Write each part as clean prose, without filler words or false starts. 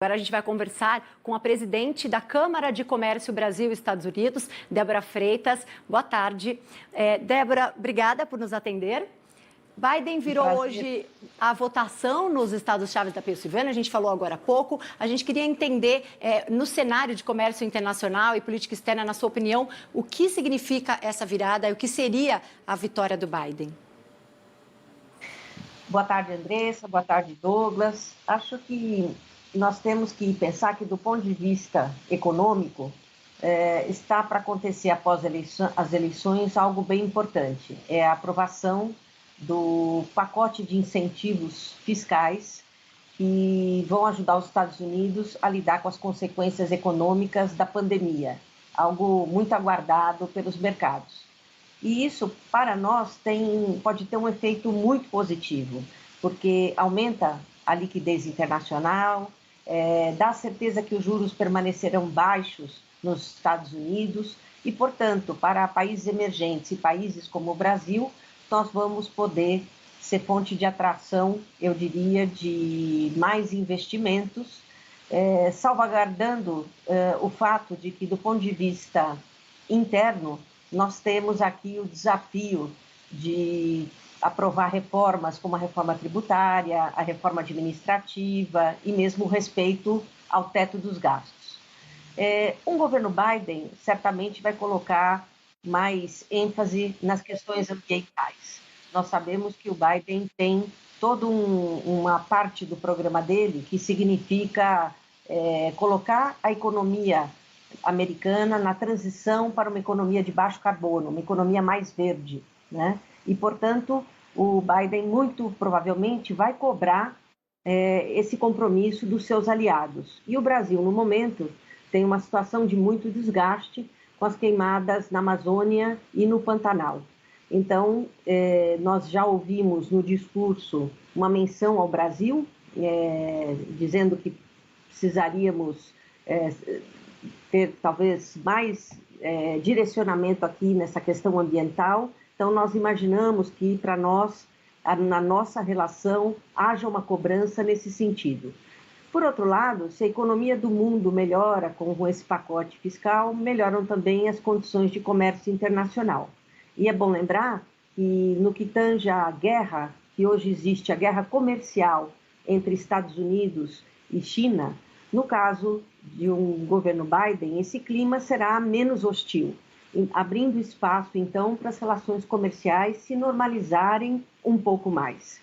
Agora a gente vai conversar com a presidente da Câmara de Comércio Brasil e Estados Unidos, Débora Freitas. Boa tarde. Débora, obrigada por nos atender. Biden virou hoje a votação nos estados-chave da Pensilvânia, a gente falou agora há pouco. A gente queria entender, no cenário de comércio internacional e política externa, na sua opinião, o que significa essa virada e o que seria a vitória do Biden? Boa tarde, Andressa. Boa tarde, Douglas. Acho que nós temos que pensar que, do ponto de vista econômico, está para acontecer após as eleições algo bem importante. É a aprovação do pacote de incentivos fiscais que vão ajudar os Estados Unidos a lidar com as consequências econômicas da pandemia, algo muito aguardado pelos mercados. E isso, para nós, pode ter um efeito muito positivo, porque aumenta a liquidez internacional, dá certeza que os juros permanecerão baixos nos Estados Unidos e, portanto, para países emergentes e países como o Brasil, nós vamos poder ser fonte de atração, eu diria, de mais investimentos, salvaguardando o fato de que, do ponto de vista interno, nós temos aqui o desafio de aprovar reformas como a reforma tributária, a reforma administrativa e mesmo o respeito ao teto dos gastos. Um governo Biden certamente vai colocar mais ênfase nas questões ambientais. Nós sabemos que o Biden tem toda uma parte do programa dele que significa colocar a economia americana na transição para uma economia de baixo carbono, uma economia mais verde, né? E, portanto, o Biden muito provavelmente vai cobrar esse compromisso dos seus aliados. E o Brasil, no momento, tem uma situação de muito desgaste com as queimadas na Amazônia e no Pantanal. Então, nós já ouvimos no discurso uma menção ao Brasil, dizendo que precisaríamos ter talvez mais direcionamento aqui nessa questão ambiental. Então, nós imaginamos que para nós, na nossa relação, haja uma cobrança nesse sentido. Por outro lado, se a economia do mundo melhora com esse pacote fiscal, melhoram também as condições de comércio internacional. E é bom lembrar que, no que tange à guerra, que hoje existe, a guerra comercial entre Estados Unidos e China, no caso de um governo Biden, esse clima será menos hostil, abrindo espaço, então, para as relações comerciais se normalizarem um pouco mais.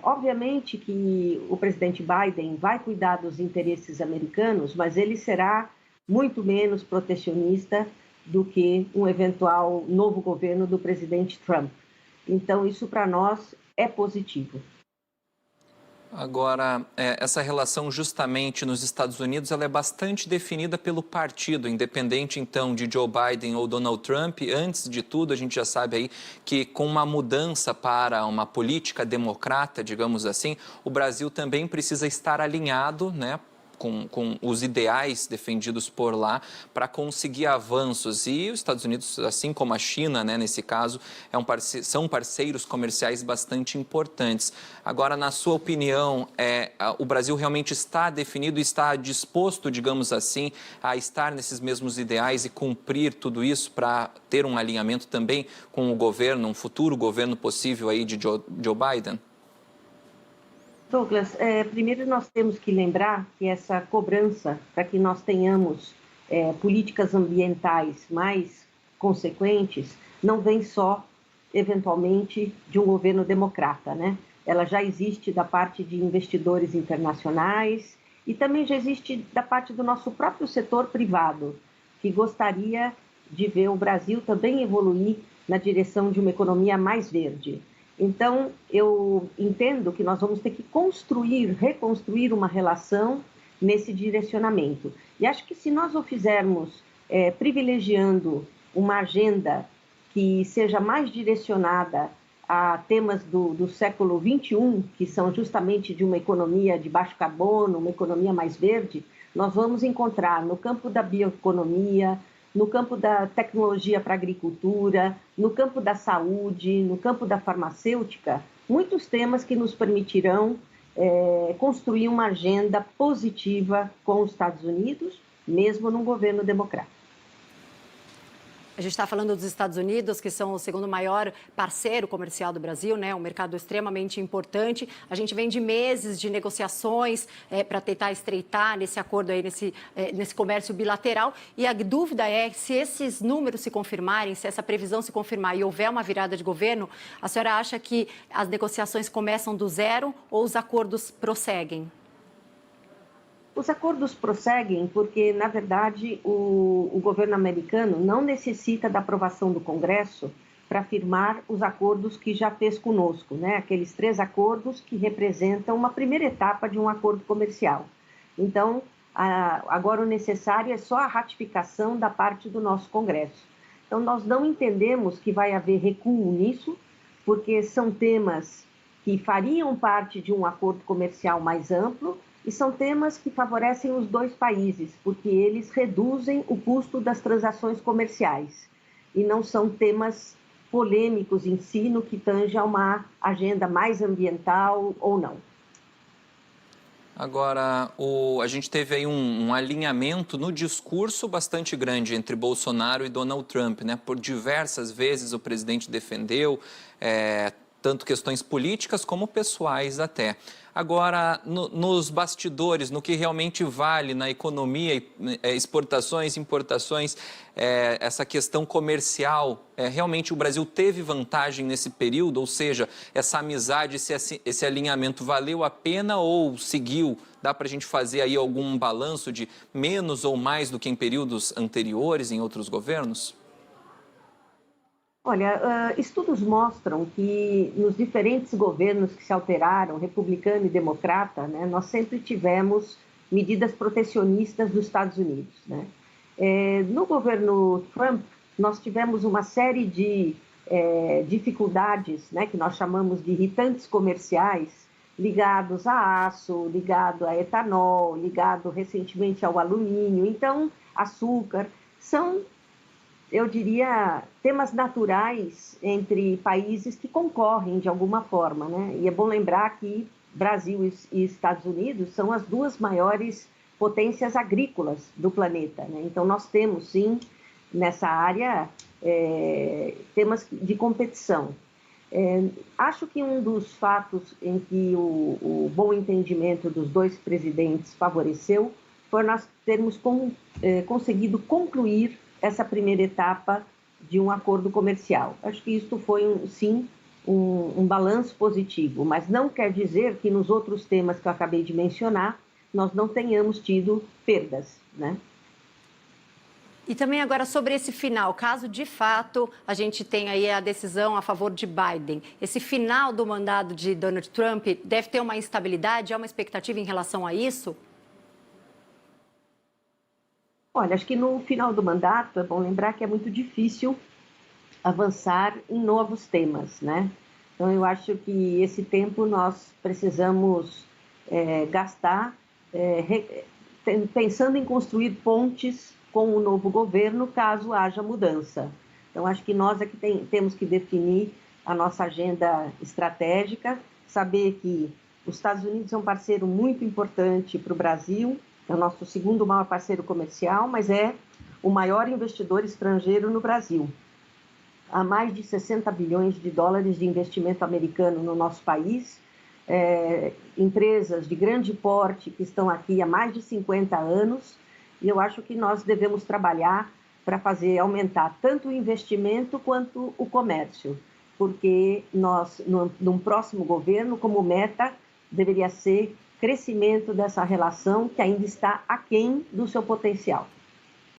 Obviamente que o presidente Biden vai cuidar dos interesses americanos, mas ele será muito menos protecionista do que um eventual novo governo do presidente Trump. Então, isso para nós é positivo. Agora, essa relação justamente nos Estados Unidos, ela é bastante definida pelo partido, independente então de Joe Biden ou Donald Trump. Antes de tudo, a gente já sabe aí que com uma mudança para uma política democrata, digamos assim, o Brasil também precisa estar alinhado, né, com os ideais defendidos por lá para conseguir avanços. E os Estados Unidos, assim como a China, né, nesse caso, são parceiros comerciais bastante importantes. Agora, na sua opinião, o Brasil realmente está definido, está disposto, digamos assim, a estar nesses mesmos ideais e cumprir tudo isso para ter um alinhamento também com o governo, um futuro governo possível aí de Joe Biden? Douglas, primeiro nós temos que lembrar que essa cobrança para que nós tenhamos políticas ambientais mais consequentes não vem só, eventualmente, de um governo democrata, né? Ela já existe da parte de investidores internacionais e também já existe da parte do nosso próprio setor privado, que gostaria de ver o Brasil também evoluir na direção de uma economia mais verde. Então, eu entendo que nós vamos ter que reconstruir uma relação nesse direcionamento. E acho que se nós o fizermos privilegiando uma agenda que seja mais direcionada a temas do século XXI, que são justamente de uma economia de baixo carbono, uma economia mais verde, nós vamos encontrar no campo da bioeconomia, no campo da tecnologia para a agricultura, no campo da saúde, no campo da farmacêutica, muitos temas que nos permitirão construir uma agenda positiva com os Estados Unidos, mesmo num governo democrático. A gente está falando dos Estados Unidos, que são o segundo maior parceiro comercial do Brasil, né? Um mercado extremamente importante. A gente vem de meses de negociações para tentar estreitar nesse acordo aí, nesse comércio bilateral. E a dúvida é se esses números se confirmarem, se essa previsão se confirmar e houver uma virada de governo, a senhora acha que as negociações começam do zero ou os acordos prosseguem? Os acordos prosseguem porque, na verdade, o governo americano não necessita da aprovação do Congresso para firmar os acordos que já fez conosco, né? Aqueles 3 acordos que representam uma primeira etapa de um acordo comercial. Então, agora o necessário é só a ratificação da parte do nosso Congresso. Então, nós não entendemos que vai haver recuo nisso, porque são temas que fariam parte de um acordo comercial mais amplo, e são temas que favorecem os 2 países, porque eles reduzem o custo das transações comerciais. E não são temas polêmicos em si, no que tange a uma agenda mais ambiental ou não. Agora, a gente teve aí um alinhamento no discurso bastante grande entre Bolsonaro e Donald Trump, né? Por diversas vezes o presidente defendeu tanto questões políticas como pessoais até. Agora, nos bastidores, no que realmente vale na economia, exportações, importações, essa questão comercial, realmente o Brasil teve vantagem nesse período? Ou seja, essa amizade, esse alinhamento valeu a pena ou seguiu? Dá para a gente fazer aí algum balanço de menos ou mais do que em períodos anteriores, em outros governos? Olha, estudos mostram que nos diferentes governos que se alteraram, republicano e democrata, né, nós sempre tivemos medidas protecionistas dos Estados Unidos, né? No governo Trump, nós tivemos uma série de dificuldades, né, que nós chamamos de irritantes comerciais, ligados a aço, ligado a etanol, ligado recentemente ao alumínio, então açúcar, são, eu diria, temas naturais entre países que concorrem de alguma forma, né? E é bom lembrar que Brasil e Estados Unidos são as 2 maiores potências agrícolas do planeta, né? Então, nós temos, sim, nessa área, temas de competição. Acho que um dos fatos em que o bom entendimento dos 2 presidentes favoreceu foi nós termos conseguido concluir essa primeira etapa de um acordo comercial. Acho que isso foi, sim, um balanço positivo, mas não quer dizer que nos outros temas que eu acabei de mencionar, nós não tenhamos tido perdas, né? E também agora sobre esse final, caso de fato a gente tenha aí a decisão a favor de Biden, esse final do mandato de Donald Trump deve ter uma instabilidade, há uma expectativa em relação a isso? Olha, acho que no final do mandato é bom lembrar que é muito difícil avançar em novos temas, né? Então, eu acho que esse tempo nós precisamos gastar pensando em construir pontes com o novo governo, caso haja mudança. Então, acho que nós é que temos que definir a nossa agenda estratégica, saber que os Estados Unidos é um parceiro muito importante para o Brasil, é o nosso segundo maior parceiro comercial, mas é o maior investidor estrangeiro no Brasil. Há mais de 60 bilhões de dólares de investimento americano no nosso país, empresas de grande porte que estão aqui há mais de 50 anos, e eu acho que nós devemos trabalhar para fazer aumentar tanto o investimento quanto o comércio, porque nós, num próximo governo, como meta, deveria ser crescimento dessa relação que ainda está aquém do seu potencial.